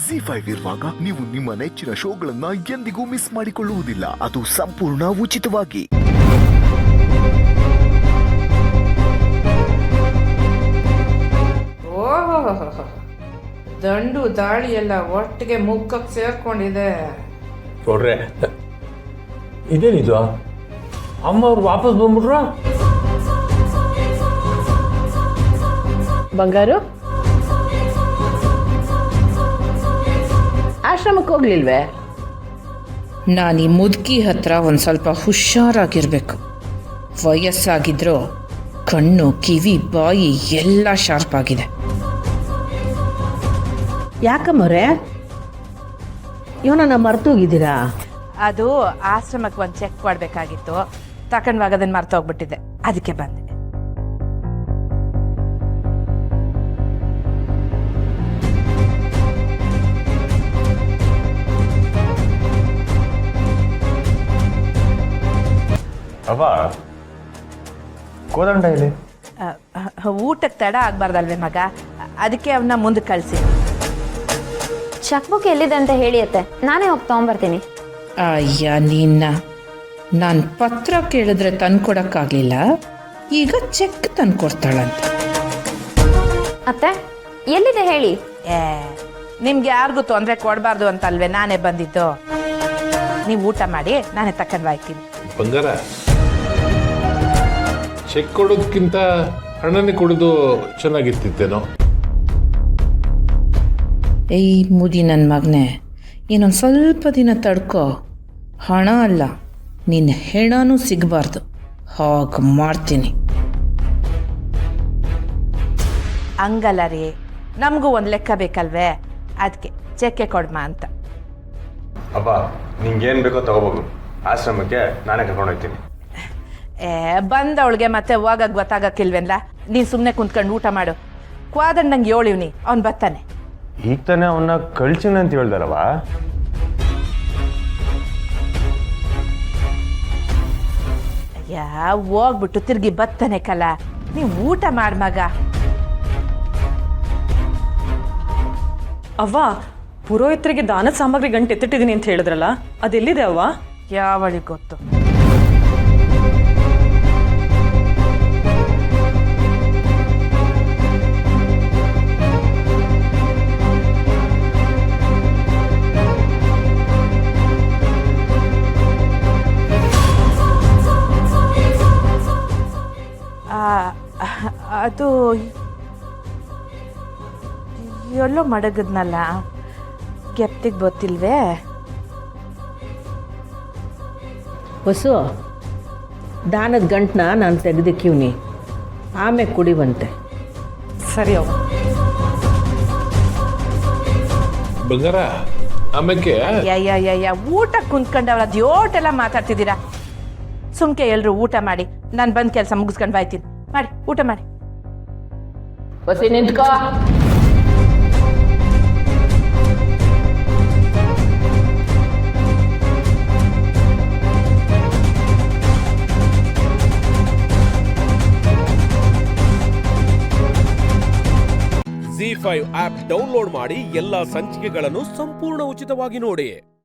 ಜಿ5 ಇರುವಾಗ ನೀವು ನಿಮ್ಮ ನೆಚ್ಚಿನ ಶೋಗಳನ್ನ ಎಂದಿಗೂ ಮಿಸ್ ಮಾಡಿಕೊಳ್ಳುವುದಿಲ್ಲ. ಅದು ಸಂಪೂರ್ಣ ಉಚಿತವಾಗಿ. ಓಹೋ, ದಂಡು ದಾಳಿ ಎಲ್ಲ ಒಟ್ಟಿಗೆ ಮುಖಕ್ಕೆ ಸೇರ್ಕೊಂಡಿದೆ. ನೋಡ್ರೆ ಇದೇನಿದು, ಅಮ್ಮ ಅವ್ರು ವಾಪಸ್ ಬಂದ್ಬಿಟ್ರ? ಬಂಗಾರು ಆಶ್ರಮಕ್ಕೆ ಹೋಗ್ಲಿಲ್ವೇ? ನಾನು ಈ ಮುದುಕಿ ಹತ್ರ ಒಂದು ಸ್ವಲ್ಪ ಹುಷಾರಾಗಿರ್ಬೇಕು. ವಯಸ್ಸಾಗಿದ್ರು ಕಣ್ಣು ಕಿವಿ ಬಾಯಿ ಎಲ್ಲ ಶಾರ್ಪ್ ಆಗಿದೆ. ಯಾಕಮ್ಮರೆ ಇವನನ್ನ ಮರ್ತೋಗಿದ್ದೀರಾ? ಅದು ಆಶ್ರಮಕ್ಕೆ ಒಂದು ಚೆಕ್ ಮಾಡಬೇಕಾಗಿತ್ತು, ತಕೊಂಡ್ವಾಗ ಅದನ್ನು ಮರ್ತೋಗ್ಬಿಟ್ಟಿದ್ದೆ, ಅದಕ್ಕೆ ಬಂದೆ. ಅವ್ವ, ಕೋದಂಡ ಇಲ್ಲಿ ಊಟಕ್ಕೆ ತಡ ಆಗ್ಬಾರ್ದಲ್ವೇ ಮಗ, ಅದಕ್ಕೆ ಅವನ್ನ ಮುಂದಕ್ಕೆ ಕಳಿಸಿ. ಚೆಕ್ ಬುಕ್ ಎಲ್ಲಿದೆ ಅಂತ ಹೇಳಿ ಅತ್ತೆ, ನಾನೇ ಹೋಗಿ ತಗೊಂಬರ್ತೀನಿ. ಅಯ್ಯ ನಿನ್ನ, ನಾನು ಪತ್ರ ಕೇಳಿದ್ರೆ ತಂದ್ಕೊಡಕ್ಕಾಗಲಿಲ್ಲ, ಈಗ ಚೆಕ್ ತಂದ್ಕೊಡ್ತಾಳಂತೆ. ಅತ್ತೆ ಎಲ್ಲಿದೆ ಹೇಳಿ. ನಿಮ್ಗೆ ಯಾರಿಗೂ ತೊಂದರೆ ಕೊಡಬಾರ್ದು ಅಂತಲ್ವೇ ನಾನೇ ಬಂದಿದ್ದು. ನೀವು ಊಟ ಮಾಡಿ, ನಾನೇ ತಕೊಂಡು ಬಾಯ್ತೀನಿ. ಬಂಗಾರ, ಚೆಕ್ ಕೊಡೋದಕ್ಕಿಂತ ಹಣನೇ ಕೊಡೋದು ಚೆನ್ನಾಗಿರ್ತಿತ್ತೇನೋ? ಏಯ್ ಮುದಿ ನನ್ನ ಮಗನೇ, ಇನ್ನೊಂದು ಸ್ವಲ್ಪ ದಿನ ತಡ್ಕೋ. ಹಣ ಅಲ್ಲ, ನಿನ್ನ ಹೆಣನೂ ಸಿಗಬಾರ್ದು, ಹಾಗೆ ಮಾಡ್ತೀನಿ. ಹಂಗಲ್ಲ ರೀ, ನಮಗೂ ಒಂದು ಲೆಕ್ಕ ಬೇಕಲ್ವೇ, ಅದಕ್ಕೆ ಚೆಕ್ಕೆ ಕೊಡ್ಮ ಅಂತ. ಅಪ್ಪ, ನಿಂಗೇನು ಬೇಕೋ ತಗೋಬೋದು, ಆಶ್ರಮಕ್ಕೆ ನಾನೇ ಕರ್ಕೊಂಡು ಹೋಗ್ತೀನಿ. ಬಂದವಳಿಗೆ ಮತ್ತೆ ಹೋಗಕ್ಕೆ ಗೊತ್ತಾಗಕ್ಕಿಲ್ವೇನ್ಲ? ನೀನು ಸುಮ್ಮನೆ ಕುಂತ್ಕೊಂಡು ಊಟ ಮಾಡು. ಕ್ವಾದಂಡಂಗೆ ಹೇಳಿವ್ನಿ, ಅವ್ನು ಬರ್ತಾನೆ. ಈಗ ತಾನೇ ಅವನ್ನ ಕಳ್ಸಿನ ಅಂತ ಹೇಳ್ದಾರವ. ಅಯ್ಯ, ಹೋಗ್ಬಿಟ್ಟು ತಿರ್ಗಿ ಬರ್ತಾನೆ ಕಲ. ನೀವು ಊಟ ಮಾಡ ಮಗ. ಅವ್ವ, ಪುರೋಹಿತರಿಗೆ ದಾನದ ಸಾಮಗ್ರಿ ಗಂಟು ಎತ್ತಿಟ್ಟಿದ್ದೀನಿ ಅಂತ ಹೇಳಿದ್ರಲ್ಲ, ಅದೆಲ್ಲಿದೆ ಅವ್ವ? ಯಾವಳಿಗೆ ಗೊತ್ತು. ಅದು ಎಲ್ಲೋ ಮಡಗದ್ನಲ್ಲ, ಕೆಪ್ತಿಗೆ ಗೊತ್ತಿಲ್ವೇ? ಹೊಸು ದಾನದ ಗಂಟನ್ನ ನಾನು ತೆಗೆದಿಕ್ಕಿವ್ನಿ, ಆಮೇಲೆ ಕುಡಿವಂತೆ. ಸರಿ ಅವ್ವ. ಬಂಗಾರ, ಆಮೇಲೆ ಯಯ್ಯ ಊಟ ಕುಂತ್ಕೊಂಡವ್ರ ಅದು ಯೋಟೆಲ್ಲ ಮಾತಾಡ್ತಿದ್ದೀರಾ. ಸುಮ್ಕೆ ಎಲ್ರು ಊಟ ಮಾಡಿ, ನಾನು ಬಂದು ಕೆಲಸ ಮುಗಿಸ್ಕೊಂಡು ಬಾಯ್ತೀನಿ. ಮಾಡಿ ಊಟ ಮಾಡಿ. ಹೊಸಿ ನಿಂತ್ಕೋ. ಜಿ5 ಆಪ್ ಡೌನ್ಲೋಡ್ ಮಾಡಿ ಎಲ್ಲಾ ಸಂಚಿಕೆಗಳನ್ನು ಸಂಪೂರ್ಣ ಉಚಿತವಾಗಿ ನೋಡಿ.